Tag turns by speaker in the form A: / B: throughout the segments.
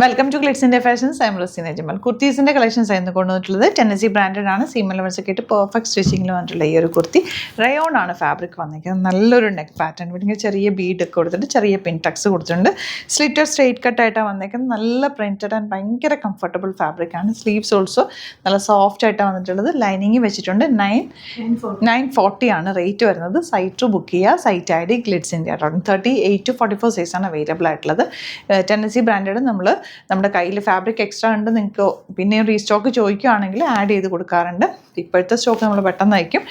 A: Welcome to Glitz India fashions. I'm Raseena Jamal. കുർത്തീസിൻ്റെ collections ആയിരുന്നു കൊണ്ടുവന്നിട്ടുള്ളത്. ടെന്നസി ബ്രാൻഡഡ് ആണ്. സീം എലമെൻറ്റ്സ് ആയിട്ട് പെർഫെക്റ്റ് സ്റ്റിച്ചിങ്ങിൽ വന്നിട്ടുള്ള ഈ ഒരു കുർത്തി റയോൺ ആണ് ഫാബ്രിക് വന്നിരിക്കുന്നത്. നല്ലൊരു നെക്ക് പാറ്റേൺ ഇവിടെ ചെറിയ ബീഡ് ഒക്കെ കൊടുത്തിട്ട് ചെറിയ പിൻ ടക്സ് കൊടുത്തിട്ടുണ്ട്. സ്ലിറ്റർ സ്ട്രെയിറ്റ് കട്ടായിട്ടാണ് വന്നിരിക്കുന്നത്. നല്ല പ്രിൻറ്റഡ് ആൻഡ് ഭയങ്കര കംഫർട്ടബിൾ ഫാബ്രിക് ആണ്. സ്ലീവ്സ് ഓൾസോ നല്ല സോഫ്റ്റ് ആയിട്ടാണ് വന്നിട്ടുള്ളത്. ലൈനിങ് വെച്ചിട്ടുണ്ട്. 940 ആണ് റേറ്റ് വരുന്നത്. സൈറ്റ് ബുക്ക് ചെയ്യുക. Site I D Glitz India. 38 to 44 സൈസാണ് അവൈലബിൾ ആയിട്ടുള്ളത്. ടെന്നസി ബ്രാൻഡഡ് നമ്മുടെ കയ്യിൽ ഫാബ്രിക് എക്സ്ട്രാ ഉണ്ട്, നിങ്ങൾക്ക് പിന്നെ റീസ്റ്റോക്ക് ചോദിക്കുകയാണെങ്കിൽ ആഡ് ചെയ്ത് കൊടുക്കാറുണ്ട്. ഇപ്പോഴത്തെ സ്റ്റോക്ക് നമ്മൾ പെട്ടെന്ന് അയക്കും.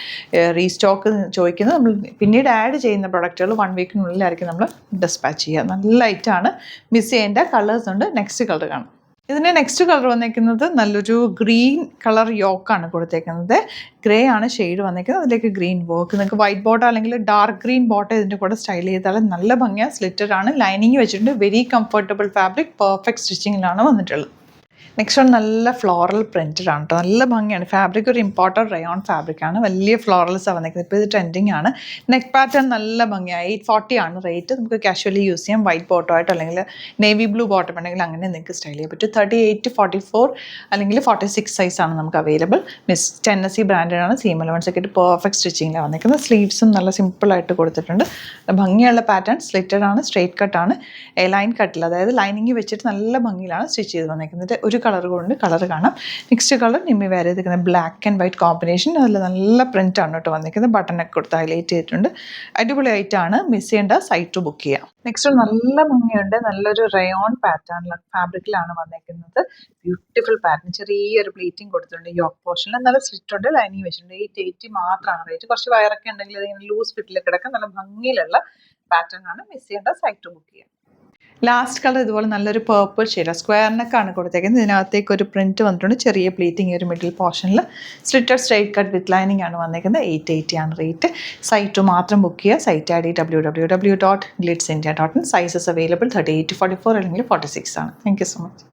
A: റീസ്റ്റോക്ക് ചോദിക്കുന്നത് നമ്മൾ പിന്നീട് ആഡ് ചെയ്യുന്ന പ്രൊഡക്റ്റുകൾ 1 വീക്കിനുള്ളിലായിരിക്കും നമ്മൾ ഡിസ്പാച്ച് ചെയ്യുക. നല്ല ലൈറ്റാണ്. മിസ് ചെയ്യേണ്ട കളേഴ്സ് ഉണ്ട്. നെക്സ്റ്റ് കളർ കാണാം. ഇതിൻ്റെ നെക്സ്റ്റ് കളർ വന്നിരിക്കുന്നത് നല്ലൊരു ഗ്രീൻ കളർ യോക്കാണ് കൊടുത്തേക്കുന്നത്. ഗ്രേ ആണ് ഷെയ്ഡ് വന്നിരിക്കുന്നത്. അതിലേക്ക് ഗ്രീൻ വർക്ക്. നിങ്ങൾക്ക് വൈറ്റ് ബോട്ടോ അല്ലെങ്കിൽ ഡാർക്ക് ഗ്രീൻ ബോട്ടോ ഇതിൻ്റെ കൂടെ സ്റ്റൈൽ ചെയ്താൽ നല്ല ഭംഗിയാണ്. സ്ലിറ്റഡ് ആണ്. ലൈനിങ് വെച്ചിട്ടുണ്ട്. Very comfortable fabric. പെർഫെക്റ്റ് സ്റ്റിച്ചിങ്ങിലാണ് വന്നിട്ടുള്ളത്. നെക്സ്റ്റ് വൺ നല്ല ഫ്ലോറൽ പ്രിൻറ്റഡ് ആണ് കേട്ടോ. നല്ല ഭംഗിയാണ്. ഫാബ്രിക് ഒരു ഇമ്പോർട്ടൻറ്റ് റയോൺ ഫാബ്രിക് ആണ്. വലിയ ഫ്ലോറൽസാണ് വന്നിരിക്കുന്നത്. ഇപ്പോൾ ഇത് ട്രെൻഡിങ് ആണ്. നെക്ക് പാറ്റേൺ നല്ല ഭംഗിയാണ്. 840 ആണ് റേറ്റ്. നമുക്ക് കാഷ്വലി യൂസ് ചെയ്യാം. വൈറ്റ് ബോട്ടോ ആയിട്ട് അല്ലെങ്കിൽ നേവി ബ്ലൂ ബോട്ടം ഉണ്ടെങ്കിൽ അങ്ങനെ നിങ്ങൾക്ക് സ്റ്റൈൽ ചെയ്യാൻ പറ്റും. 38 to 44 അല്ലെങ്കിൽ 46 സൈസാണ് നമുക്ക് അവൈലബിൾ. ടെന്നസി ബ്രാൻഡഡ് ആണ്. സീം എലമെൻറ്റ്സ് ഒക്കെ പെർഫെക്റ്റ് സ്റ്റിച്ചിങ്ങിലാണ് വന്നിരിക്കുന്നത്. സ്ലീവ്സും നല്ല സിമ്പിളായിട്ട് കൊടുത്തിട്ടുണ്ട്. ഭംഗിയുള്ള പാറ്റേൺ. സ്ലിറ്റഡ് ആണ്. സ്ട്രെയിറ്റ് കട്ടാണ്. ലൈൻ കട്ടിൽ, അതായത് ലൈനിങ് വെച്ചിട്ട് നല്ല ഭംഗിയിലാണ് സ്റ്റിച്ച് ചെയ്ത് വന്നിരിക്കുന്നത്. ഒരു കളർ കൊണ്ട് കളർ കാണാം. നെക്സ്റ്റ് കളർ നിമ്മി വേറെ ചെയ്തിരിക്കുന്നത് ബ്ലാക്ക് ആൻഡ് വൈറ്റ് കോമ്പിനേഷൻ. അതിൽ നല്ല പ്രിന്റ് ആണ് കേട്ടോ വന്നിരിക്കുന്നത്. ബട്ടണൊക്കെ കൊടുത്ത് ഹൈലൈറ്റ് ചെയ്തിട്ടുണ്ട്. അടിപൊളിയായിട്ടാണ്. മിസ് ചെയ്യേണ്ട. സൈറ്റ് ബുക്ക് ചെയ്യാം. നെക്സ്റ്റ് നല്ല ഭംഗിയുണ്ട്. നല്ലൊരു റയോൺ പാറ്റേൺ ഫാബ്രിക്കിലാണ് വന്നിരിക്കുന്നത്. Beautiful pattern. ചെറിയൊരു പ്ലീറ്റിംഗ് കൊടുത്തിട്ടുണ്ട്. യോക്ക് പോർഷനിൽ നല്ല സ്ലിറ്റ് ഉണ്ട്. ലൈനിങ് വെച്ചിട്ടുണ്ട്. 880 മാത്രമാണ് റേറ്റ്. കുറച്ച് വയറൊക്കെ ഉണ്ടെങ്കിൽ അതിങ്ങനെ ലൂസ് ഫിറ്റിൽ കിടക്കാൻ നല്ല ഭംഗിയിലുള്ള പാറ്റേൺ ആണ്. മിസ് ചെയ്യേണ്ട. സൈറ്റ് ബുക്ക് ചെയ്യാം. ലാസ്റ്റ് കളർ ഇതുപോലെ നല്ലൊരു പേർപ്പിൾ ഷെയ്ഡ്. സ്ക്വയറിനൊക്കെയാണ് കൊടുത്തേക്കുന്നത്. ഇതിനകത്തേക്ക് ഒരു പ്രിന്റ് വന്നിട്ടുണ്ട്. ചെറിയ പ്ലീറ്റിംഗ് ഒരു മിഡിൽ പോർഷനിൽ. Slitter straight cut with lining ആണ് വന്നിരിക്കുന്നത്. 880 ആണ് റേറ്റ്. സൈറ്റ് മാത്രം ബുക്ക് ചെയ്യുക. Site I D www.glitzindia.in. Sizes available 38 to 44 അല്ലെങ്കിൽ 46 ആണ്. Thank you so much.